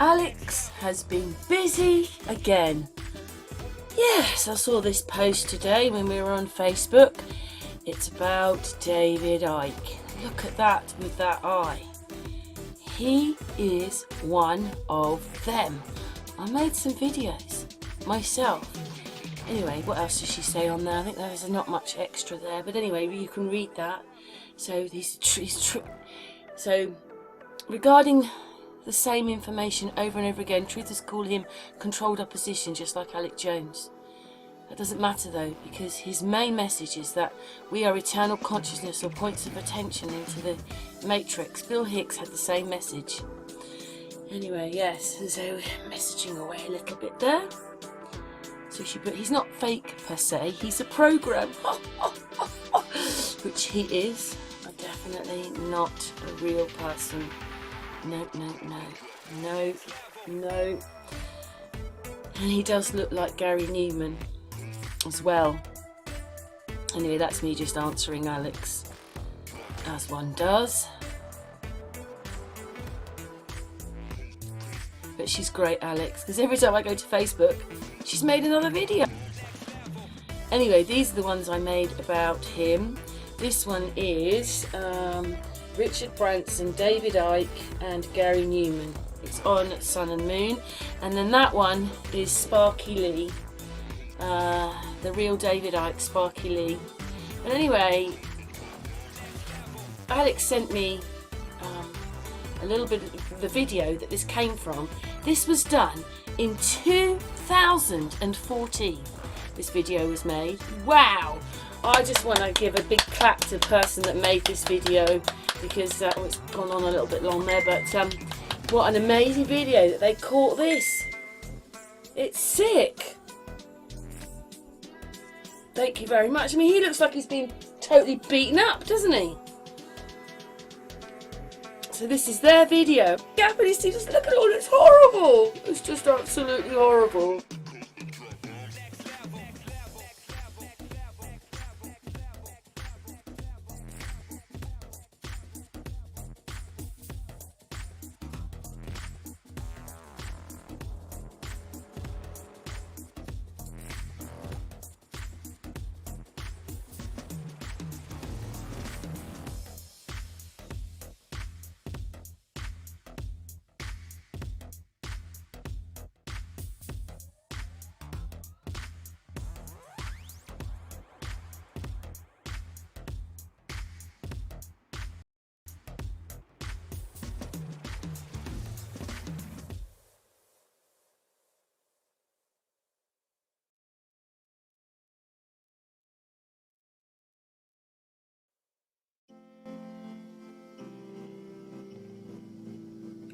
Alex has been busy again. Yes, I saw this post today when we were on Facebook. It's about David Icke. Look at that with that eye. He is one of them. I made some videos myself. Anyway, what else does she say on there? I think there's not much extra there, but anyway, you can read that. So so regarding the same information over and over again, truthers call him controlled opposition, just like Alex Jones. That doesn't matter though, because his main message is that we are eternal consciousness or points of attention into the matrix. Bill Hicks had the same message. Anyway, yes, so messaging away a little bit there. So he's not fake per se, he's a program, which he is. Definitely not a real person. No. And he does look like Gary Newman as well. Anyway, that's me just answering Alex, as one does. But she's great, Alex, because every time I go to Facebook, she's made another video. Anyway, these are the ones I made about him. This one is Richard Branson, David Icke and Gary Newman. It's on Sun and Moon. And then that one is Sparky Lee. The real David Icke, Sparky Lee. But anyway, Alex sent me a little bit of the video that this came from. This was done in 2014. This video was made. Wow! I just want to give a big clap to the person that made this video, because it's gone on a little bit long there, but what an amazing video that they caught this. It's sick. Thank you very much. I mean, he looks like he's been totally beaten up, doesn't he? So this is their video. Yeah, but just look at all, it's horrible. It's just absolutely horrible.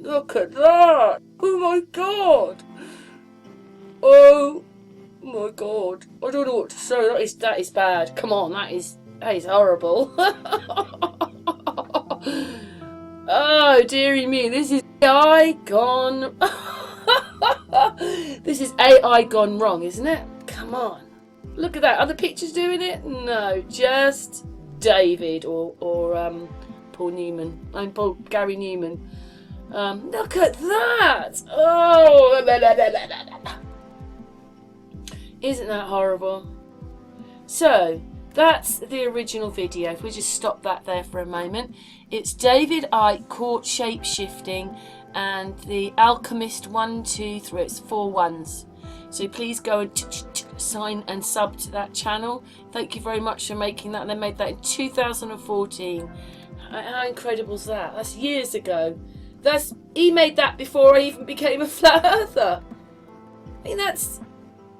Look at that! Oh my god! Oh my god! I don't know what to say. That is bad. Come on, that is horrible. Oh dearie me! This is AI gone. This is AI gone wrong, isn't it? Come on! Look at that. Are the pictures doing it? No, just David or Paul Newman. Gary Newman. Look at that! Oh, isn't that horrible? So that's the original video. If we just stop that there for a moment, it's David Icke caught shape-shifting, and the Alchemist 1, 2, 3. It's 4 ones. So please go and sign and sub to that channel. Thank you very much for making that. They made that in 2014. How incredible is that? That's years ago. He made that before I even became a flat earther. I mean, that's,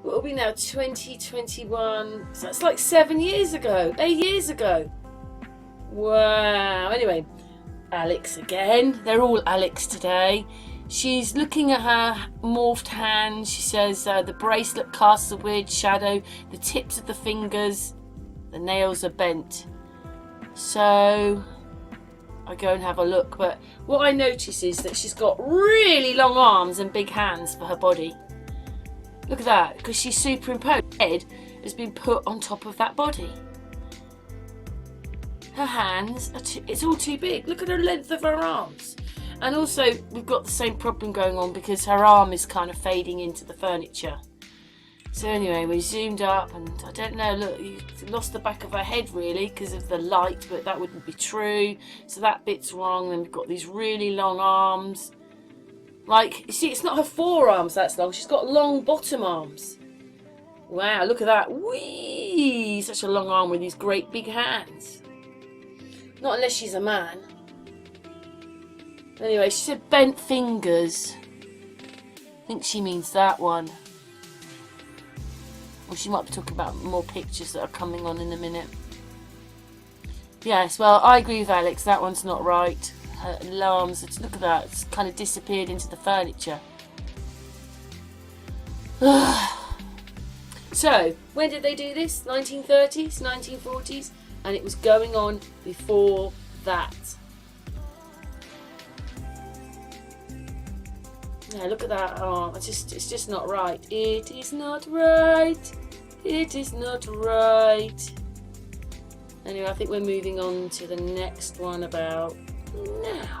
what are we now, 2021? So that's like 7 years ago, 8 years ago. Wow. Anyway, Alex again. They're all Alex today. She's looking at her morphed hands. She says the bracelet casts a weird shadow. The tips of the fingers, the nails are bent. So I go and have a look, but what I notice is that she's got really long arms and big hands for her body. Look at that, because she's superimposed. Her head has been put on top of that body. Her hands, it's all too big. Look at the length of her arms. And also we've got the same problem going on because her arm is kind of fading into the furniture. So anyway, we zoomed up and I don't know, look, you lost the back of her head really because of the light, but that wouldn't be true. So that bit's wrong. Then we've got these really long arms. Like, you see, it's not her forearms that's long. She's got long bottom arms. Wow, look at that. Whee! Such a long arm with these great big hands. Not unless she's a man. Anyway, she said bent fingers. I think she means that one. Or she might be talking about more pictures that are coming on in a minute. Yes, well, I agree with Alex. That one's not right. Her arms, look at that. It's kind of disappeared into the furniture. So, when did they do this? 1930s, 1940s? And it was going on before that. Yeah, look at that. Oh, it's just not right. It is not right. It is not right. Anyway, I think we're moving on to the next one about now.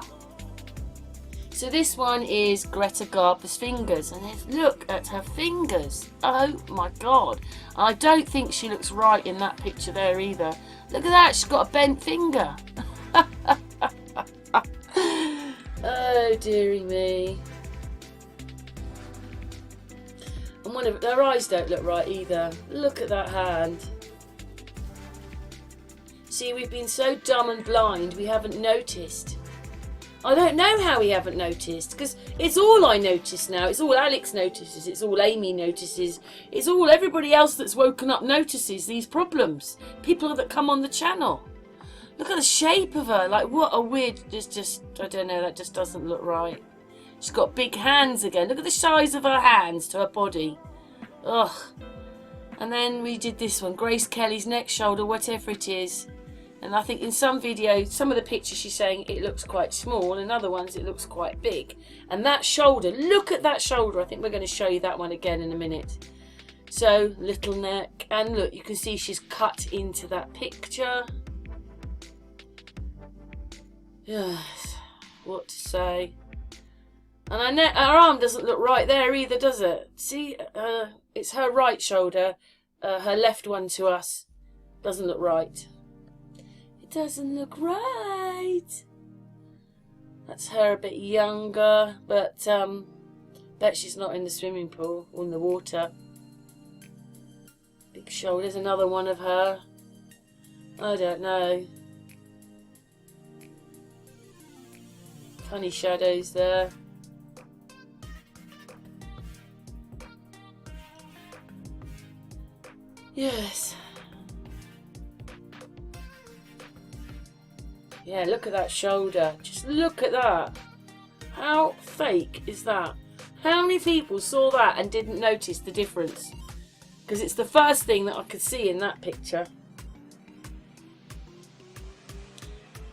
So this one is Greta Garbo's fingers, and look at her fingers. Oh my god. I don't think she looks right in that picture there either. Look at that, she's got a bent finger. Oh dearie me. And her eyes don't look right either. Look at that hand. See, we've been so dumb and blind we haven't noticed. I don't know how we haven't noticed, because it's all I notice now. It's all Alex notices. It's all Amy notices. It's all everybody else that's woken up notices these problems. People that come on the channel. Look at the shape of her. Like, what a weird... Just I don't know, that just doesn't look right. She's got big hands again. Look at the size of her hands to her body. Ugh. And then we did this one. Grace Kelly's neck, shoulder, whatever it is. And I think in some videos, some of the pictures she's saying it looks quite small. In other ones it looks quite big. And that shoulder, look at that shoulder. I think we're going to show you that one again in a minute. So, little neck. And look, you can see she's cut into that picture. Yes. What to say? And her arm doesn't look right there either, does it? See, it's her right shoulder. Her left one to us doesn't look right. It doesn't look right. That's her a bit younger, but bet she's not in the swimming pool or in the water. Big shoulders, another one of her. I don't know. Funny shadows there. Yes. Yeah, look at that shoulder. Just look at that. How fake is that? How many people saw that and didn't notice the difference? Because it's the first thing that I could see in that picture.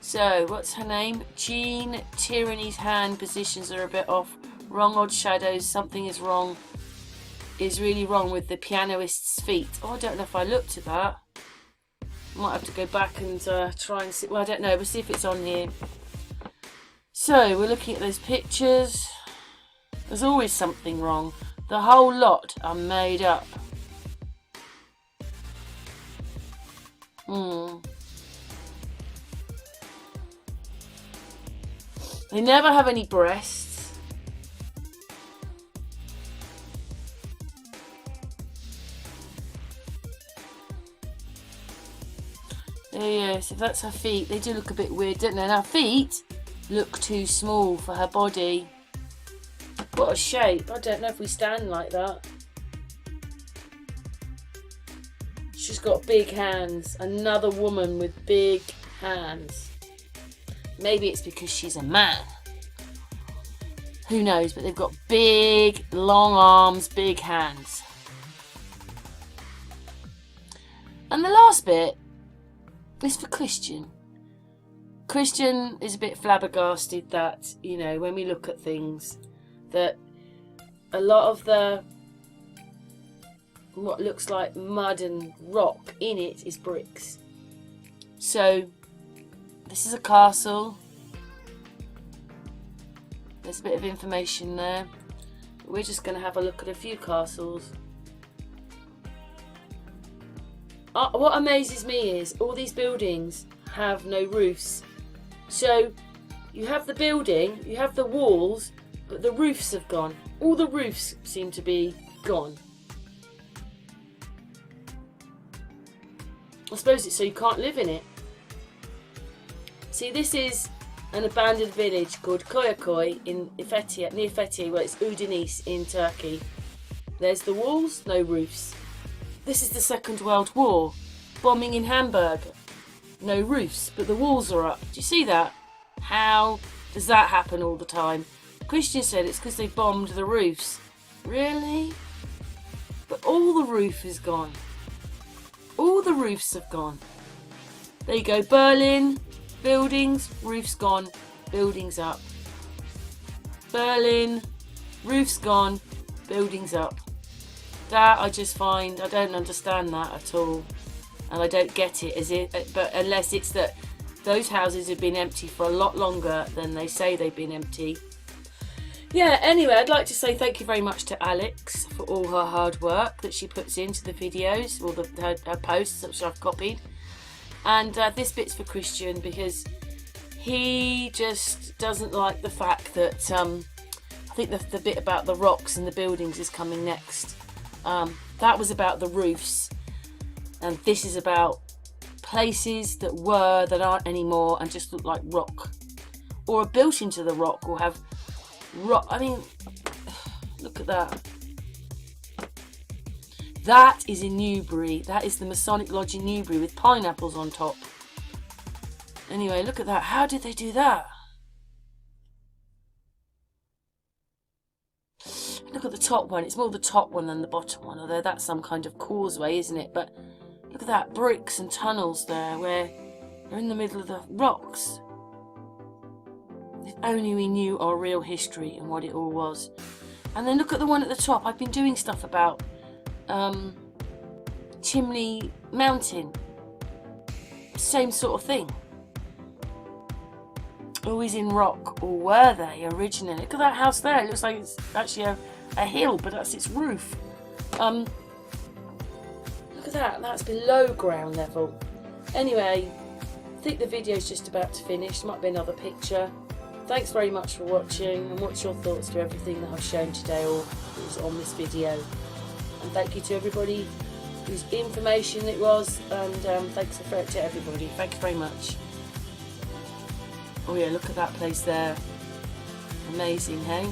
So, what's her name? Jean. Tyranny's hand positions are a bit off. Wrong odd shadows. Something is wrong. Is really wrong with the pianist's feet. Oh, I don't know if I looked at that. Might have to go back and try and see. Well, I don't know. We'll see if it's on here. So, we're looking at those pictures. There's always something wrong. The whole lot are made up. They never have any breasts. Yes, if that's her feet, they do look a bit weird, don't they? And her feet look too small for her body. What a shape. I don't know if we stand like that. She's got big hands. Another woman with big hands. Maybe it's because she's a man. Who knows? But they've got big, long arms, big hands. And the last bit is for Christian. Christian is a bit flabbergasted that, you know, when we look at things, that a lot of the what looks like mud and rock in it is bricks. So this is a castle. There's a bit of information there. We're just going to have a look at a few castles. What amazes me is all these buildings have no roofs. So you have the building, you have the walls, but the roofs have gone. All the roofs seem to be gone. I suppose it's so you can't live in it. See, this is an abandoned village called Koyakoy in Fethiye, near Fethiye, well, it's Udinese in Turkey. There's the walls, no roofs. This is the Second World War. Bombing in Hamburg. No roofs, but the walls are up. Do you see that? How does that happen all the time? Christian said it's because they bombed the roofs. Really? But all the roof is gone. All the roofs have gone. There you go, Berlin. Buildings, roofs gone, buildings up. Berlin, roofs gone, buildings up. That I just find, I don't understand that at all. And I don't get it, but unless it's that those houses have been empty for a lot longer than they say they've been empty. Yeah, anyway, I'd like to say thank you very much to Alex for all her hard work that she puts into the videos, or her posts, which I've copied. And this bit's for Christian because he just doesn't like the fact that I think the bit about the rocks and the buildings is coming next. That was about the roofs, and this is about places that aren't anymore and just look like rock, or are built into the rock, or have rock. I mean, look at that. That is in Newbury. That is the Masonic Lodge in Newbury with pineapples on top. Anyway, look at that. How did they do that? Look at the top one. It's more the top one than the bottom one, although that's some kind of causeway, isn't it? But look at that, bricks and tunnels there where they're in the middle of the rocks. If only we knew our real history and what it all was. And then look at the one at the top. I've been doing stuff about Chimney Mountain. Same sort of thing. Always in rock, or were they originally? Look at that house there. It looks like it's actually a hill, but that's its roof. Look at that. That's below ground level. Anyway, I think the video's just about to finish. There might be another picture. Thanks very much for watching, and what's your thoughts to everything that I've shown today or is on this video. And thank you to everybody whose information it was, and thanks to everybody. Thank you very much. Oh yeah, look at that place there. Amazing, hey?